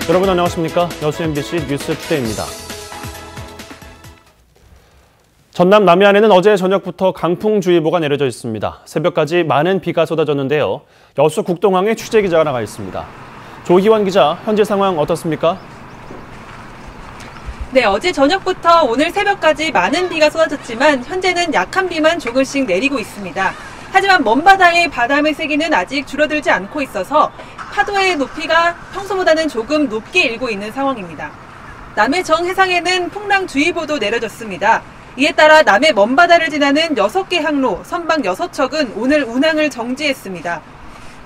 여러분 안녕하십니까? 여수 MBC 뉴스투데이입니다. 전남 남해안에는 어제 저녁부터 강풍주의보가 내려져 있습니다. 새벽까지 많은 비가 쏟아졌는데요. 여수 국동항에 취재기자가 나가 있습니다. 조희원 기자, 현재 상황 어떻습니까? 네, 어제 저녁부터 오늘 새벽까지 많은 비가 쏟아졌지만 현재는 약한 비만 조금씩 내리고 있습니다. 하지만 먼바다의 바람의 세기는 아직 줄어들지 않고 있어서 파도의 높이가 평소보다는 조금 높게 일고 있는 상황입니다. 남해 정해상에는 풍랑주의보도 내려졌습니다. 이에 따라 남해 먼바다를 지나는 6개 항로, 선박 6척은 오늘 운항을 정지했습니다.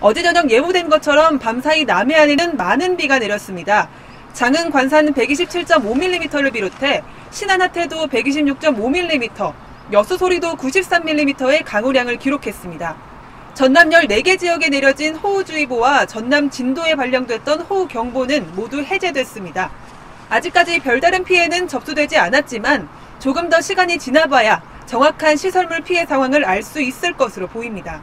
어제 저녁 예보된 것처럼 밤사이 남해안에는 많은 비가 내렸습니다. 장흥 관산 127.5mm를 비롯해 신안 하태도 126.5mm, 여수 소리도 93mm의 강우량을 기록했습니다. 전남 14개 지역에 내려진 호우주의보와 전남 진도에 발령됐던 호우경보는 모두 해제됐습니다. 아직까지 별다른 피해는 접수되지 않았지만 조금 더 시간이 지나봐야 정확한 시설물 피해 상황을 알 수 있을 것으로 보입니다.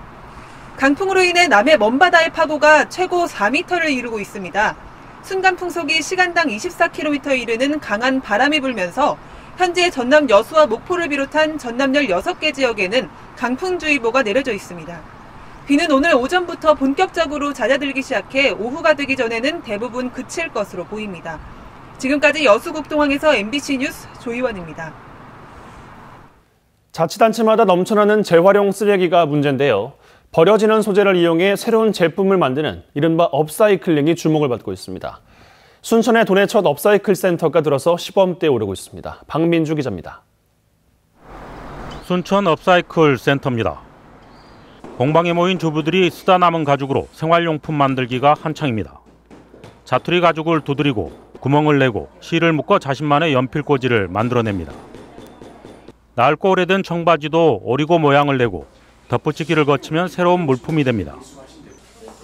강풍으로 인해 남해 먼바다의 파고가 최고 4m를 이루고 있습니다. 순간 풍속이 시간당 24km에 이르는 강한 바람이 불면서 현재 전남 여수와 목포를 비롯한 전남 16개 지역에는 강풍주의보가 내려져 있습니다. 비는 오늘 오전부터 본격적으로 잦아들기 시작해 오후가 되기 전에는 대부분 그칠 것으로 보입니다. 지금까지 여수국동항에서 MBC 뉴스 조희원입니다. 자치단체마다 넘쳐나는 재활용 쓰레기가 문제인데요. 버려지는 소재를 이용해 새로운 제품을 만드는 이른바 업사이클링이 주목을 받고 있습니다. 순천의 도내 첫 업사이클 센터가 들어서 시범대에 오르고 있습니다. 박민주 기자입니다. 순천 업사이클 센터입니다. 공방에 모인 주부들이 쓰다 남은 가죽으로 생활용품 만들기가 한창입니다. 자투리 가죽을 두드리고 구멍을 내고 실을 묶어 자신만의 연필꽂이를 만들어냅니다. 낡고 오래된 청바지도 오리고 모양을 내고 덧붙이기를 거치면 새로운 물품이 됩니다.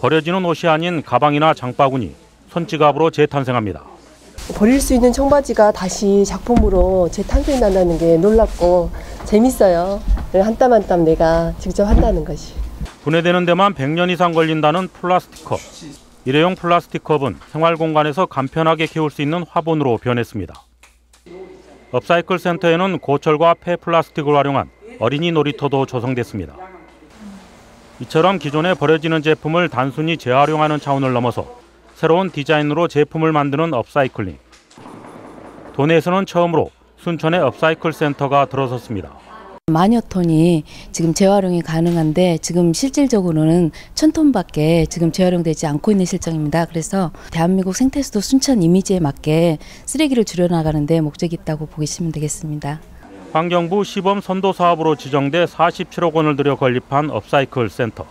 버려지는 옷이 아닌 가방이나 장바구니, 손지갑으로 재탄생합니다. 버릴 수 있는 청바지가 다시 작품으로 재탄생한다는 게 놀랍고 재밌어요. 한 땀 한 땀 내가 직접 한다는 것이. 분해되는 데만 100년 이상 걸린다는 플라스틱컵. 일회용 플라스틱컵은 생활공간에서 간편하게 키울 수 있는 화분으로 변했습니다. 업사이클 센터에는 고철과 폐플라스틱을 활용한 어린이 놀이터도 조성됐습니다. 이처럼 기존에 버려지는 제품을 단순히 재활용하는 차원을 넘어서 새로운 디자인으로 제품을 만드는 업사이클링. 도내에서는 처음으로 순천의 업사이클 센터가 들어섰습니다. 만여 톤이 지금 재활용이 가능한데 지금 실질적으로는 1000톤밖에 지금 재활용되지 않고 있는 실정입니다. 그래서 대한민국 생태수도 순천 이미지에 맞게 쓰레기를 줄여나가는 데 목적이 있다고 보시면 되겠습니다. 환경부 시범 선도 사업으로 지정돼 47억 원을 들여 건립한 업사이클 센터.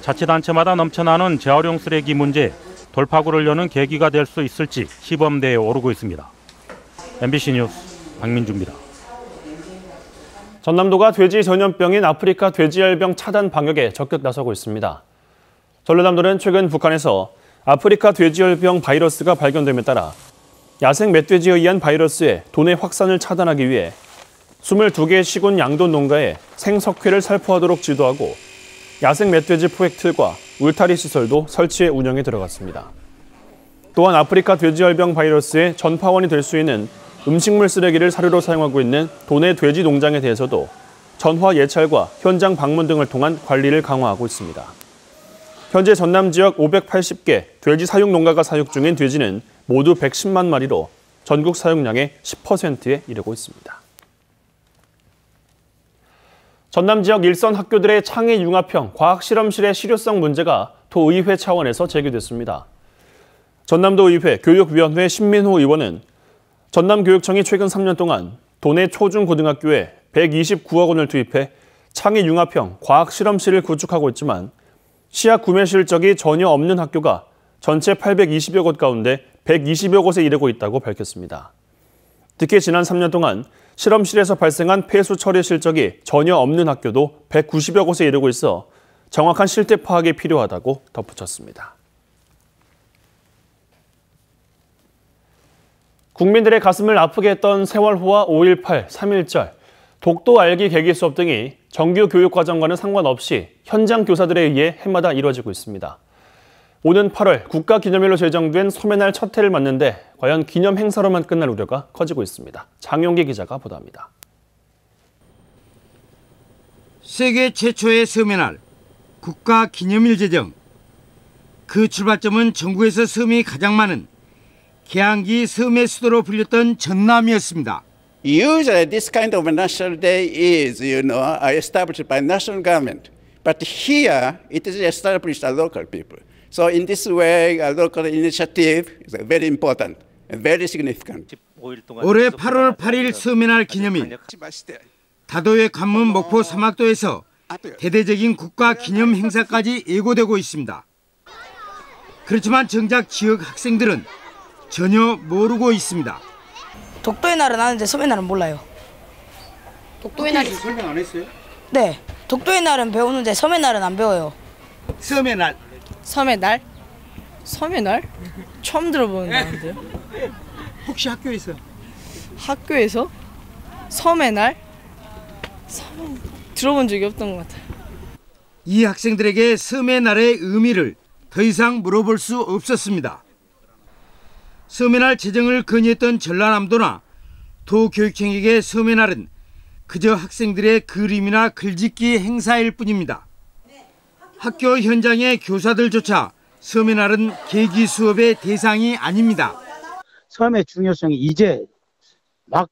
자치단체마다 넘쳐나는 재활용 쓰레기 문제에 돌파구를 여는 계기가 될 수 있을지 시범대에 오르고 있습니다. MBC 뉴스 박민주입니다. 전남도가 돼지 전염병인 아프리카 돼지열병 차단 방역에 적극 나서고 있습니다. 전라남도는 최근 북한에서 아프리카 돼지열병 바이러스가 발견됨에 따라 야생 멧돼지에 의한 바이러스의 도내 확산을 차단하기 위해 22개의 시군 양돈 농가에 생석회를 살포하도록 지도하고 야생 멧돼지 포획 틀과 울타리 시설도 설치해 운영에 들어갔습니다. 또한 아프리카 돼지열병 바이러스의 전파원이 될 수 있는 음식물 쓰레기를 사료로 사용하고 있는 도내 돼지 농장에 대해서도 전화 예찰과 현장 방문 등을 통한 관리를 강화하고 있습니다. 현재 전남 지역 580개 돼지 사육 농가가 사육 중인 돼지는 모두 110만 마리로 전국 사육량의 10%에 이르고 있습니다. 전남 지역 일선 학교들의 창의 융합형 과학실험실의 실효성 문제가 도의회 차원에서 제기됐습니다. 전남도 의회 교육위원회 신민호 의원은 전남교육청이 최근 3년 동안 도내 초중고등학교에 129억 원을 투입해 창의 융합형 과학실험실을 구축하고 있지만 시약 구매 실적이 전혀 없는 학교가 전체 820여 곳 가운데 120여 곳에 이르고 있다고 밝혔습니다. 특히 지난 3년 동안 실험실에서 발생한 폐수 처리 실적이 전혀 없는 학교도 190여 곳에 이르고 있어 정확한 실태 파악이 필요하다고 덧붙였습니다. 국민들의 가슴을 아프게 했던 세월호와 5.18, 3.1절, 독도 알기 계기 수업 등이 정규 교육과정과는 상관없이 현장 교사들에 의해 해마다 이뤄지고 있습니다. 오는 8월 국가기념일로 제정된 소매날 첫 해를 맞는데 과연 기념 행사로만 끝날 우려가 커지고 있습니다. 장용기 기자가 보도합니다. 세계 최초의 섬의 국가기념일 제정. 그 출발점은 전국에서 섬이 가장 많은 개항기 섬의 수도로 불렸던 전남이었습니다. Usually this kind of a national day is, established by national government. But here it is established by local people. So in this way, a local initiative is very important and very significant. 올해 8월 8일 섬의 날 기념일. 다도의 관문 목포 사막도에서 대대적인 국가 기념 행사까지 예고되고 있습니다. 그렇지만 정작 지역 학생들은 전혀 모르고 있습니다. 독도의 날은 아는데 섬의 날은 몰라요. 독도의 날이 설명 안 했어요? 네, 독도의 날은 배우는데 섬의 날은 안 배워요. 섬의 날. 섬의 날? 섬의 날? 처음 들어보는 단어인데요. 혹시 학교에서? 학교에서? 섬의 날? 들어본 적이 없던 것 같아요. 이 학생들에게 섬의 날의 의미를 더 이상 물어볼 수 없었습니다. 섬의 날 제정을 건의했던 전라남도나 도교육청에게 섬의 날은 그저 학생들의 그림이나 글짓기 행사일 뿐입니다. 학교 현장의 교사들조차 섬의 날은 계기 수업의 대상이 아닙니다. 섬의 중요성이 이제 막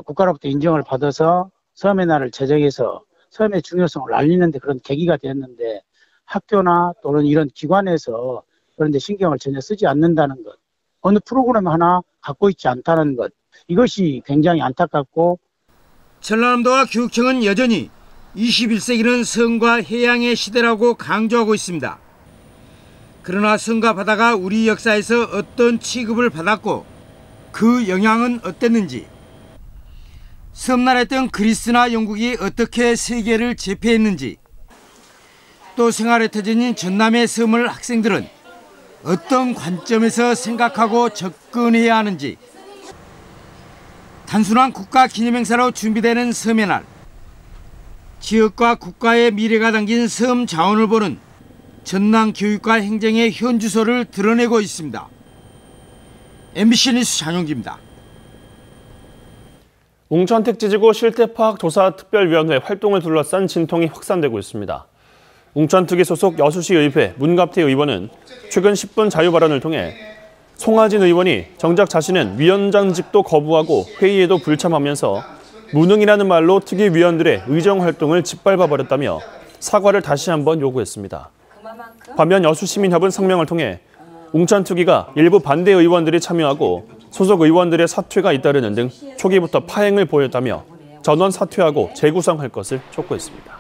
국가로부터 인정을 받아서 섬의 날을 제정해서 섬의 중요성을 알리는 데 그런 계기가 되었는데 학교나 또는 이런 기관에서 그런 데 신경을 전혀 쓰지 않는다는 것, 어느 프로그램 하나 갖고 있지 않다는 것, 이것이 굉장히 안타깝고. 전라남도와 교육청은 여전히 21세기는 섬과 해양의 시대라고 강조하고 있습니다. 그러나 섬과 바다가 우리 역사에서 어떤 취급을 받았고 그 영향은 어땠는지, 섬나라였던 그리스나 영국이 어떻게 세계를 제패했는지, 또 생활의 터전인 전남의 섬을 학생들은 어떤 관점에서 생각하고 접근해야 하는지. 단순한 국가 기념행사로 준비되는 섬의 날. 지역과 국가의 미래가 담긴 섬 자원을 보는 전남 교육과 행정의 현주소를 드러내고 있습니다. MBC 뉴스 장용기입니다. 웅천택지지구 실태파악조사특별위원회 활동을 둘러싼 진통이 확산되고 있습니다. 웅천특위 소속 여수시 의회 문갑태 의원은 최근 10분 자유 발언을 통해 송하진 의원이 정작 자신은 위원장직도 거부하고 회의에도 불참하면서 무능이라는 말로 특위 위원들의 의정 활동을 짓밟아버렸다며 사과를 다시 한번 요구했습니다. 반면 여수시민협은 성명을 통해 웅천특위가 일부 반대 의원들이 참여하고 소속 의원들의 사퇴가 잇따르는 등 초기부터 파행을 보였다며 전원 사퇴하고 재구성할 것을 촉구했습니다.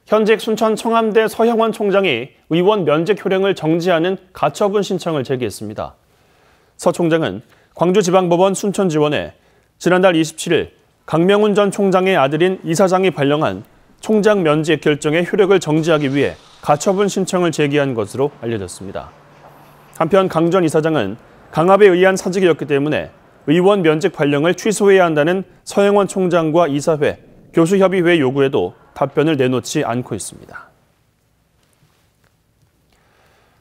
현직 순천 청암대 서형원 총장이 의원 면직 효력을 정지하는 가처분 신청을 제기했습니다. 서 총장은 광주지방법원 순천지원에 지난달 27일 강명훈 전 총장의 아들인 이사장이 발령한 총장 면직 결정의 효력을 정지하기 위해 가처분 신청을 제기한 것으로 알려졌습니다. 한편 강 전 이사장은 강압에 의한 사직이었기 때문에 의원 면직 발령을 취소해야 한다는 서형원 총장과 이사회, 교수협의회 요구에도 답변을 내놓지 않고 있습니다.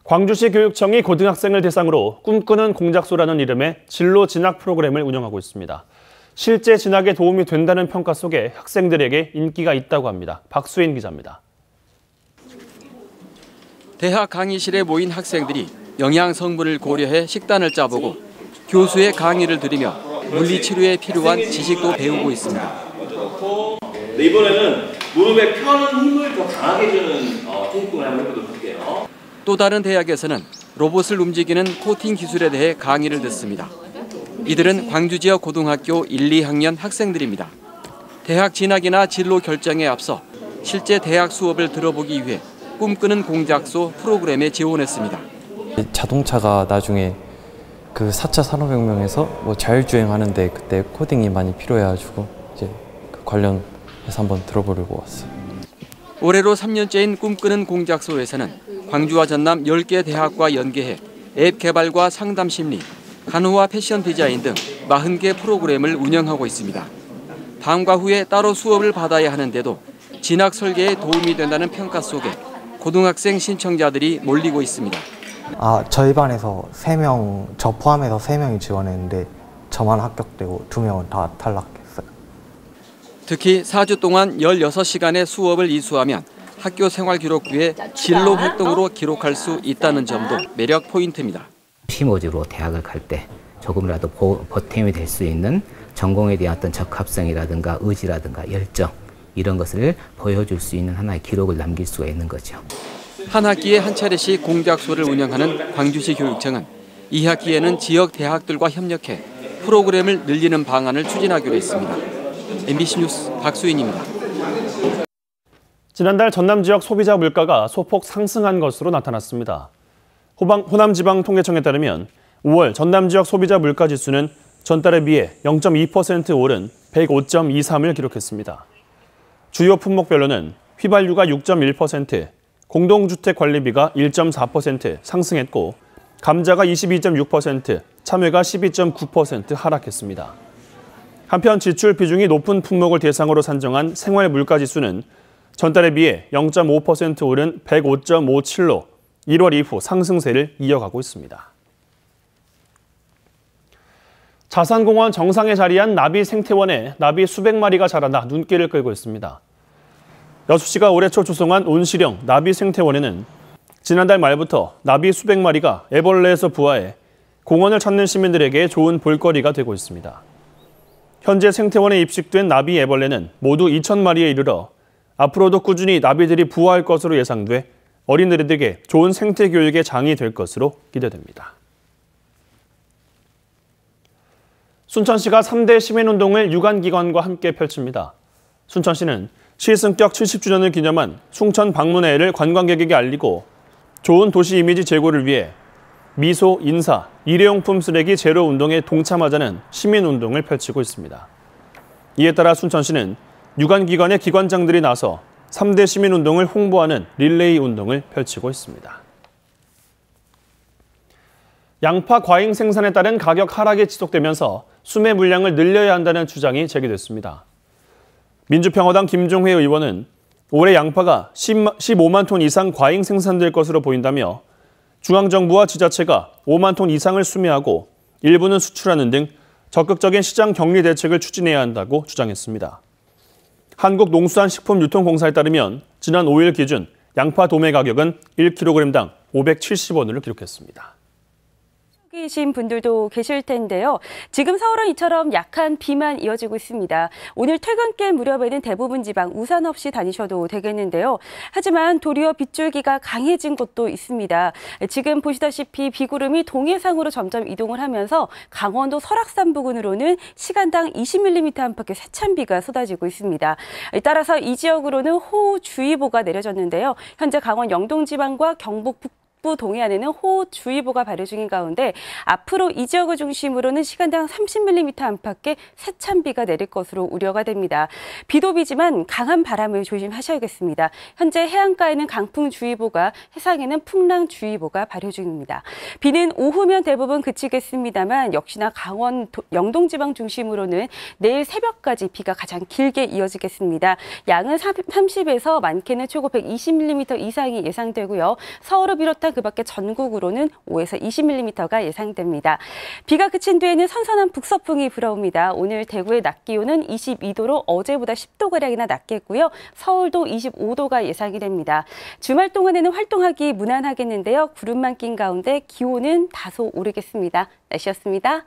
광주시 교육청이 고등학생을 대상으로 꿈꾸는 공작소라는 이름의 진로 진학 프로그램을 운영하고 있습니다. 실제 진학에 도움이 된다는 평가 속에 학생들에게 인기가 있다고 합니다. 박수인 기자입니다. 대학 강의실에 모인 학생들이 영양 성분을 고려해 식단을 짜보고 교수의 강의를 들으며 물리치료에 필요한 지식도 배우고 있습니다. 이번에는 무릎에 펴는 힘을 더 강하게 주는 테이핑을 한번 해보도록 할게요. 또 다른 대학에서는 로봇을 움직이는 코팅 기술에 대해 강의를 듣습니다. 이들은 광주 지역 고등학교 1, 2학년 학생들입니다. 대학 진학이나 진로 결정에 앞서 실제 대학 수업을 들어보기 위해 꿈꾸는 공작소 프로그램에 지원했습니다. 자동차가 나중에 그 4차 산업혁명에서 뭐 자율주행하는데 그때 코딩이 많이 필요해가지고 이제 그 관련해서 한번 들어보려고 왔어요. 올해로 3년째인 꿈꾸는 공작소에서는 광주와 전남 10개 대학과 연계해 앱 개발과 상담 심리, 간호와 패션 디자인 등 40개 프로그램을 운영하고 있습니다. 다음과 후에 따로 수업을 받아야 하는데도 진학 설계에 도움이 된다는 평가 속에 고등학생 신청자들이 몰리고 있습니다. 저희 반에서 3명, 저 포함해서 3명이 지원했는데 저만 합격되고 2명은 다 탈락했어요. 특히 4주 동안 16시간의 수업을 이수하면 학교 생활기록부에 진로 활동으로 기록할 수 있다는 점도 매력 포인트입니다. 시모주로 대학을 갈 때 조금이라도 보탬이 될 수 있는 전공에 대한 어떤 적합성이라든가 의지라든가 열정 이런 것을 보여줄 수 있는 하나의 기록을 남길 수가 있는 거죠. 한 학기에 한 차례씩 공대학소를 운영하는 광주시 교육청은 이 학기에는 지역 대학들과 협력해 프로그램을 늘리는 방안을 추진하기로 했습니다. MBC 뉴스 박수인입니다. 지난달 전남 지역 소비자 물가가 소폭 상승한 것으로 나타났습니다. 호남지방통계청에 따르면 5월 전남 지역 소비자 물가 지수는 전달에 비해 0.2% 오른 105.23을 기록했습니다. 주요 품목별로는 휘발유가 6.1%, 공동주택 관리비가 1.4% 상승했고 감자가 22.6%, 참외가 12.9% 하락했습니다. 한편 지출 비중이 높은 품목을 대상으로 산정한 생활 물가 지수는 전달에 비해 0.5% 오른 105.57로 1월 이후 상승세를 이어가고 있습니다. 자산공원 정상에 자리한 나비 생태원에 나비 수백 마리가 자라나 눈길을 끌고 있습니다. 여수시가 올해 초 조성한 온실형 나비 생태원에는 지난달 말부터 나비 수백 마리가 애벌레에서 부화해 공원을 찾는 시민들에게 좋은 볼거리가 되고 있습니다. 현재 생태원에 입식된 나비 애벌레는 모두 2,000마리에 이르러 앞으로도 꾸준히 나비들이 부화할 것으로 예상돼 어린이들에게 좋은 생태 교육의 장이 될 것으로 기대됩니다. 순천시가 3대 시민운동을 유관기관과 함께 펼칩니다. 순천시는 시승격 70주년을 기념한 숭천 방문회를 관광객에게 알리고 좋은 도시 이미지 제고를 위해 미소, 인사, 일회용품 쓰레기 제로 운동에 동참하자는 시민운동을 펼치고 있습니다. 이에 따라 순천시는 유관기관의 기관장들이 나서 3대 시민운동을 홍보하는 릴레이 운동을 펼치고 있습니다. 양파 과잉 생산에 따른 가격 하락이 지속되면서 수매 물량을 늘려야 한다는 주장이 제기됐습니다. 민주평화당 김종회 의원은 올해 양파가 15만 톤 이상 과잉 생산될 것으로 보인다며 중앙정부와 지자체가 5만 톤 이상을 수매하고 일부는 수출하는 등 적극적인 시장 격리 대책을 추진해야 한다고 주장했습니다. 한국농수산식품유통공사에 따르면 지난 5일 기준 양파 도매 가격은 1kg당 570원을 기록했습니다. 이신 분들도 계실 텐데요. 지금 서울은 이처럼 약한 비만 이어지고 있습니다. 오늘 퇴근길 무렵에는 대부분 지방 우산 없이 다니셔도 되겠는데요. 하지만 도리어 빗줄기가 강해진 곳도 있습니다. 지금 보시다시피 비구름이 동해상으로 점점 이동을 하면서 강원도 설악산 부근으로는 시간당 20mm 안팎의 세찬비가 쏟아지고 있습니다. 따라서 이 지역으로는 호우주의보가 내려졌는데요. 현재 강원 영동지방과 경북 동해안에는 호우주의보가 발효 중인 가운데 앞으로 이 지역을 중심으로는 시간당 30mm 안팎의 세찬비가 내릴 것으로 우려가 됩니다. 비도 비지만 강한 바람을 조심하셔야겠습니다. 현재 해안가에는 강풍주의보가, 해상에는 풍랑주의보가 발효 중입니다. 비는 오후면 대부분 그치겠습니다만 역시나 강원 영동지방 중심으로는 내일 새벽까지 비가 가장 길게 이어지겠습니다. 양은 30에서 많게는 최고 120mm 이상이 예상되고요. 서울을 비롯한 그 밖에 전국으로는 5에서 20mm가 예상됩니다. 비가 그친 뒤에는 선선한 북서풍이 불어옵니다. 오늘 대구의 낮 기온은 22도로 어제보다 10도가량이나 낮겠고요. 서울도 25도가 예상이 됩니다. 주말 동안에는 활동하기 무난하겠는데요. 구름만 낀 가운데 기온은 다소 오르겠습니다. 날씨였습니다.